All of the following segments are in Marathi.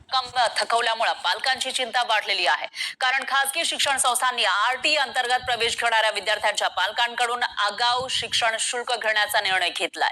थकवल्यामुळे पालकांची चिंता वाढलेली आहे। कारण खासगी शिक्षण संस्थांनी आरटी अंतर्गत प्रवेश घेणाऱ्या विद्यार्थ्यांच्या पालकांकडून आगाऊ शिक्षण शुल्क घेण्याचा निर्णय घेतलाय।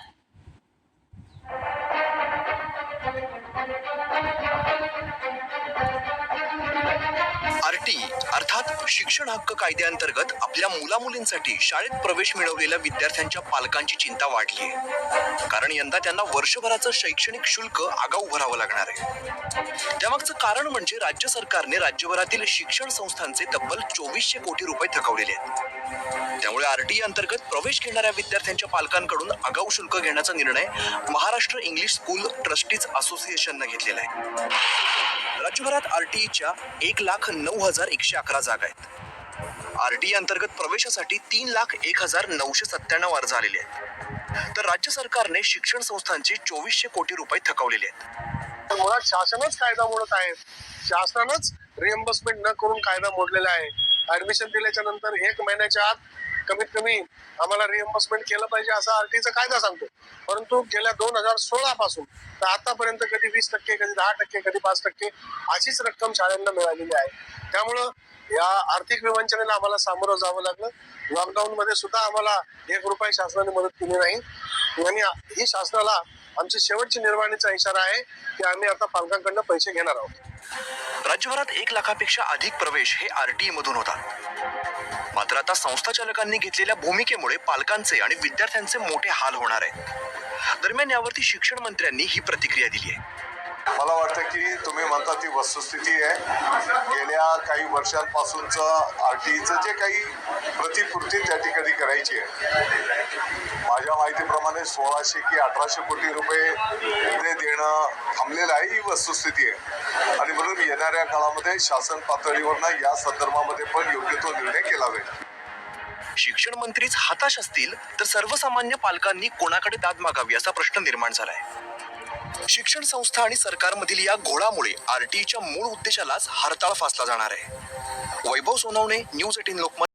आरटी अर्थात शिक्षण हक्क कायद्याअंतर्गत आपल्या मुलामुलींसाठी शाळेत प्रवेश मिळवलेल्या विद्यार्थ्यांच्या पालकांची चिंता वाढली आहे। कारण यंदा त्यांना वर्षभराचं शैक्षणिक शुल्क आगाऊ भरावं लागणार आहे। त्यामागचं कारण म्हणजे राज्य सरकारने राज्यभरातील शिक्षण संस्थांचे तब्बल 2400 कोटी रुपये थकवलेले आहेत। त्यामुळे आरटी अंतर्गत प्रवेश घेणाऱ्या विद्यार्थ्यांच्या पालकांकडून आगाऊ शुल्क घेण्याचा निर्णय महाराष्ट्र इंग्लिश स्कूल ट्रस्टीज असोसिएशनने घेतलेला आहे। राज्यभरात आरटीईच्या 1,09,111 जागा आहेत। आरटीई अंतर्गत प्रवेशासाठी 3,01,997 अर्ज आलेले आहेत। तर राज्य सरकारने शिक्षण संस्थांचे 2400 कोटी रुपये थकवलेले आहेत। मुळात शासनच कायदा मोडत आहे। शासनानंच रिएम्बर्समेंट न करून कायदा मोडलेला आहे। ऍडमिशन दिल्याच्या नंतर 1 महिन्याच्या आत कमीत कमी आम्हाला रिएम्बर्समेंट केलं पाहिजे असा आरटीचा कायदा सांगतो। परंतु गेल्या 2016 पासून तर आतापर्यंत कधी 20%, कधी 10%, कधी 5% अशीच रक्कम शाळांना मिळालेली आहे। त्यामुळं या आर्थिक विवंचनेला आम्हाला सामोरं जावं लागलं। लॉकडाऊन मध्ये सुद्धा आम्हाला 1 रुपया शासनाने मदत केली नाही आणि ही शासनाला आमची शेवटची निर्वाणीचा इशारा आहे की आम्ही आता पालकांकडून पैसे घेणार आहोत। राज्यभरात 1 लाखापेक्षा अधिक प्रवेश हे आरटीई मधून होतात। मात्र आता संस्था चालकांनी घेतलेल्या भूमिकेमुळे पालकांचे आणि विद्यार्थ्यांचे मोठे हाल होणार आहेत। दरम्यान यावरती शिक्षण मंत्र्यांनी ही प्रतिक्रिया दिली आहे। मला वाटतं की तुम्ही म्हणता ती वस्तुस्थिती आहे। गेल्या काही वर्षांपासूनचं आरटीईचं जे काही प्रतिपूर्ती त्या ठिकाणी करायची आहे, माझ्या माहितीप्रमाणे 1600 की 1800 कोटी रुपये देणं थांबलेलं आहे, ही वस्तुस्थिती आहे। आणि म्हणून येणाऱ्या काळामध्ये शासन पातळीवरनं या संदर्भामध्ये पण योग्य तो निर्णय केला जाईल। शिक्षण मंत्रीच हताश असतील तर सर्वसामान्य पालकांनी कोणाकडे दाद मागावी असा प्रश्न निर्माण झालाय। शिक्षण संस्था आणि सरकारमधील या घोळामुळे आरटीईच्या मूळ उद्देशालाच हरताळ फासला जाणार आहे। वैभव सोनवणे, न्यूज 18 लोकमत।